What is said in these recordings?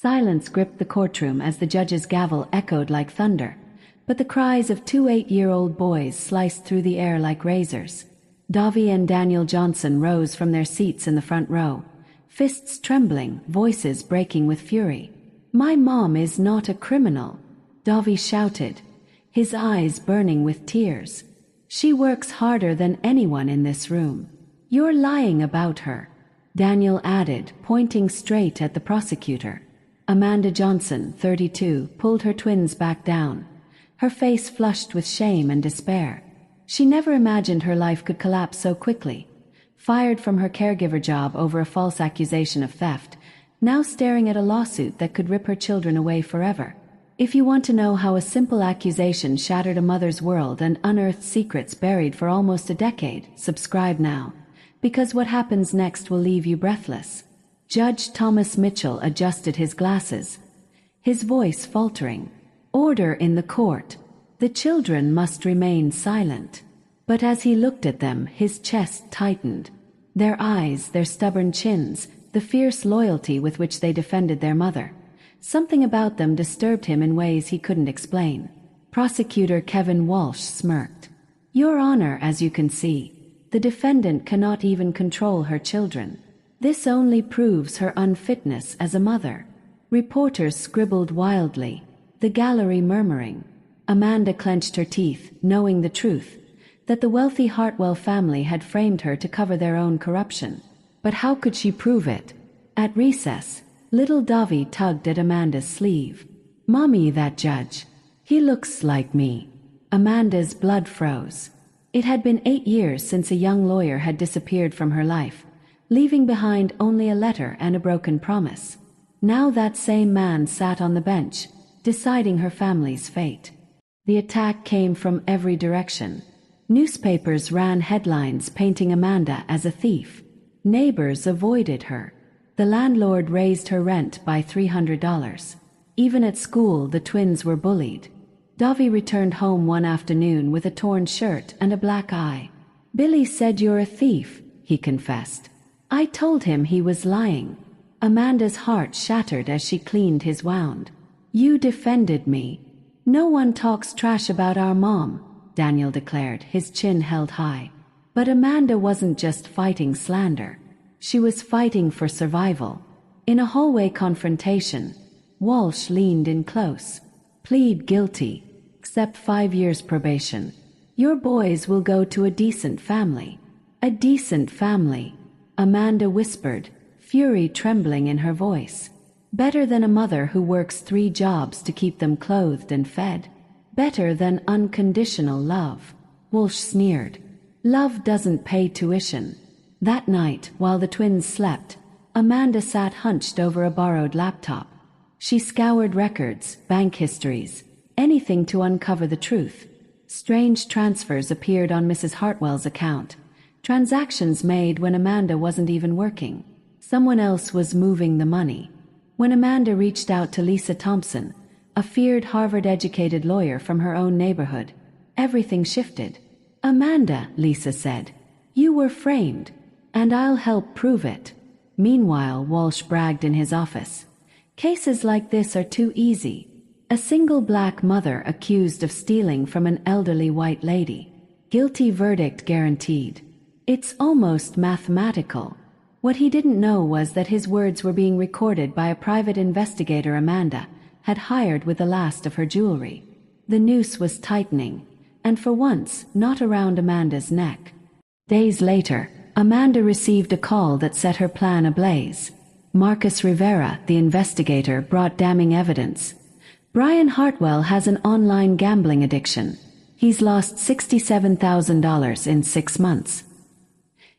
Silence gripped the courtroom as the judge's gavel echoed like thunder, but the cries of two 8-year-old boys sliced through the air like razors. Davi and Daniel Johnson rose from their seats in the front row, fists trembling, voices breaking with fury. "My mom is not a criminal," Davi shouted, his eyes burning with tears. "She works harder than anyone in this room." "You're lying about her," Daniel added, pointing straight at the prosecutor. Amanda Johnson, 32, pulled her twins back down, her face flushed with shame and despair. She never imagined her life could collapse so quickly. Fired from her caregiver job over a false accusation of theft, now staring at a lawsuit that could rip her children away forever. If you want to know how a simple accusation shattered a mother's world and unearthed secrets buried for almost a decade, subscribe now, because what happens next will leave you breathless. Judge Thomas Mitchell adjusted his glasses, his voice faltering. "Order in the court. The children must remain silent." But as he looked at them, his chest tightened. Their eyes, their stubborn chins, the fierce loyalty with which they defended their mother. Something about them disturbed him in ways he couldn't explain. Prosecutor Kevin Walsh smirked. "Your Honor, as you can see, the defendant cannot even control her children. This only proves her unfitness as a mother." Reporters scribbled wildly, the gallery murmuring. Amanda clenched her teeth, knowing the truth, that the wealthy Hartwell family had framed her to cover their own corruption. But how could she prove it? At recess, little Davi tugged at Amanda's sleeve. "Mommy, that judge. He looks like me." Amanda's blood froze. It had been 8 years since a young lawyer had disappeared from her life, leaving behind only a letter and a broken promise. Now that same man sat on the bench, deciding her family's fate. The attack came from every direction. Newspapers ran headlines painting Amanda as a thief. Neighbors avoided her. The landlord raised her rent by $300. Even at school, the twins were bullied. Davi returned home one afternoon with a torn shirt and a black eye. "Billy said you're a thief," he confessed. "I told him he was lying." Amanda's heart shattered as she cleaned his wound. "You defended me." "No one talks trash about our mom," Daniel declared, his chin held high. But Amanda wasn't just fighting slander. She was fighting for survival. In a hallway confrontation, Walsh leaned in close. "Plead guilty. Accept 5 years probation. Your boys will go to a decent family." "A decent family," Amanda whispered, fury trembling in her voice. "Better than a mother who works 3 jobs to keep them clothed and fed. Better than unconditional love." Walsh sneered. "Love doesn't pay tuition." That night, while the twins slept, Amanda sat hunched over a borrowed laptop. She scoured records, bank histories, anything to uncover the truth. Strange transfers appeared on Mrs. Hartwell's account. Transactions made when Amanda wasn't even working. Someone else was moving the money. When Amanda reached out to Lisa Thompson, a feared Harvard-educated lawyer from her own neighborhood, everything shifted. "Amanda," Lisa said, "you were framed, and I'll help prove it." Meanwhile, Walsh bragged in his office. "Cases like this are too easy. A single black mother accused of stealing from an elderly white lady. Guilty verdict guaranteed. It's almost mathematical." What he didn't know was that his words were being recorded by a private investigator Amanda had hired with the last of her jewelry. The noose was tightening, and for once, not around Amanda's neck. Days later, Amanda received a call that set her plan ablaze. Marcus Rivera, the investigator, brought damning evidence. "Brian Hartwell has an online gambling addiction. He's lost $67,000 in 6 months.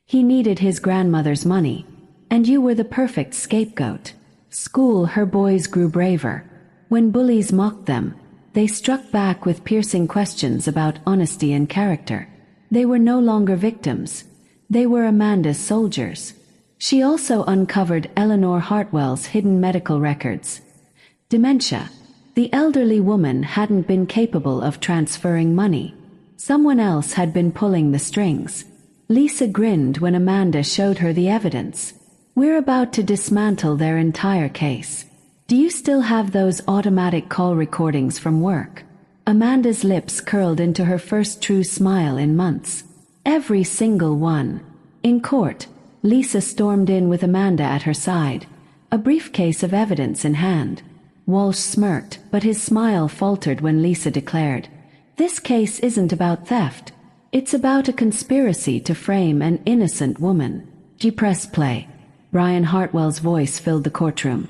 He needed his grandmother's money, and you were the perfect scapegoat." School, her boys grew braver. When bullies mocked them, they struck back with piercing questions about honesty and character. They were no longer victims. They were Amanda's soldiers. She also uncovered Eleanor Hartwell's hidden medical records. Dementia. The elderly woman hadn't been capable of transferring money. Someone else had been pulling the strings. Lisa grinned when Amanda showed her the evidence. "We're about to dismantle their entire case. Do you still have those automatic call recordings from work? Amanda's lips curled into her first true smile in months. Every single one. In court, Lisa stormed in with Amanda at her side, a briefcase of evidence in hand. Walsh smirked, but his smile faltered when Lisa declared, "This case isn't about theft. It's about a conspiracy to frame an innocent woman." She pressed play. Brian Hartwell's voice filled the courtroom.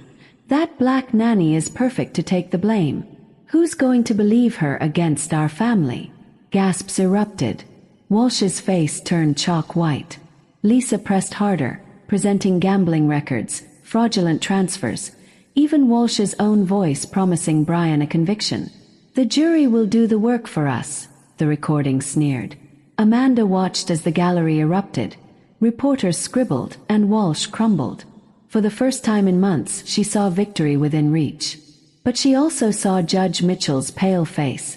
"That black nanny is perfect to take the blame. Who's going to believe her against our family?" Gasps erupted. Walsh's face turned chalk white. Lisa pressed harder, presenting gambling records, fraudulent transfers, even Walsh's own voice promising Brian a conviction. "The jury will do the work for us," the recording sneered. Amanda watched as the gallery erupted. Reporters scribbled, and Walsh crumbled. For the first time in months, she saw victory within reach. But she also saw Judge Mitchell's pale face,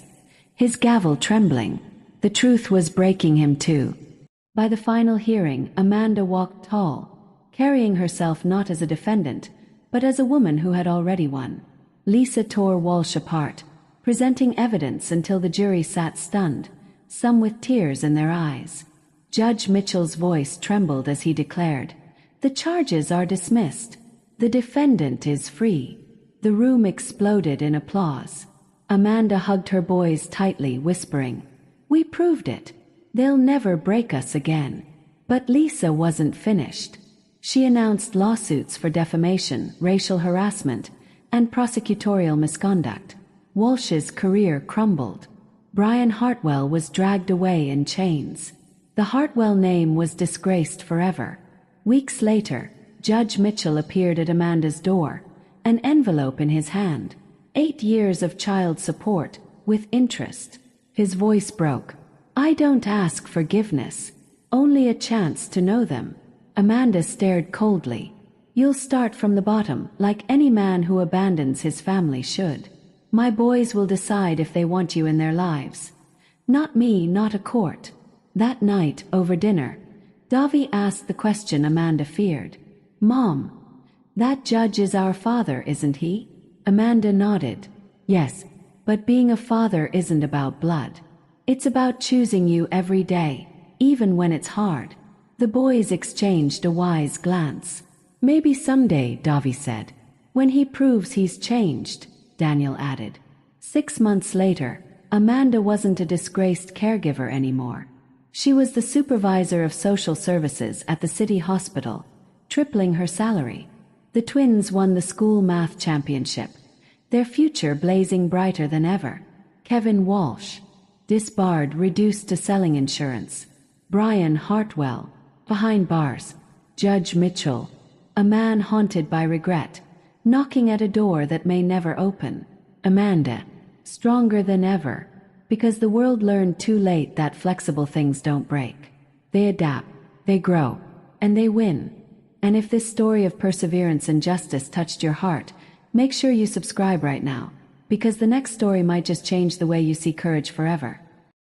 his gavel trembling. The truth was breaking him too. By the final hearing, Amanda walked tall, carrying herself not as a defendant, but as a woman who had already won. Lisa tore Walsh apart, presenting evidence until the jury sat stunned, some with tears in their eyes. Judge Mitchell's voice trembled as he declared, "The charges are dismissed. The defendant is free." The room exploded in applause. Amanda hugged her boys tightly, whispering, "We proved it. They'll never break us again." But Lisa wasn't finished. She announced lawsuits for defamation, racial harassment, and prosecutorial misconduct. Walsh's career crumbled. Brian Hartwell was dragged away in chains. The Hartwell name was disgraced forever. Weeks later, Judge Mitchell appeared at Amanda's door, an envelope in his hand. 8 years of child support, with interest. His voice broke. "I don't ask forgiveness, only a chance to know them." Amanda stared coldly. "You'll start from the bottom, like any man who abandons his family should. My boys will decide if they want you in their lives. Not me, not a court." That night, over dinner, Davi asked the question Amanda feared. "Mom, that judge is our father, isn't he?" Amanda nodded. "Yes, but being a father isn't about blood. It's about choosing you every day, even when it's hard." The boys exchanged a wise glance. "Maybe someday," Davi said. "When he proves he's changed," Daniel added. 6 months later, Amanda wasn't a disgraced caregiver anymore. She was the supervisor of social services at the city hospital, tripling her salary. The twins won the school math championship, their future blazing brighter than ever. Kevin Walsh, disbarred, reduced to selling insurance. Brian Hartwell, behind bars. Judge Mitchell, a man haunted by regret, knocking at a door that may never open. Amanda, stronger than ever, because the world learned too late that flexible things don't break. They adapt, they grow, and they win. And if this story of perseverance and justice touched your heart, make sure you subscribe right now, because the next story might just change the way you see courage forever.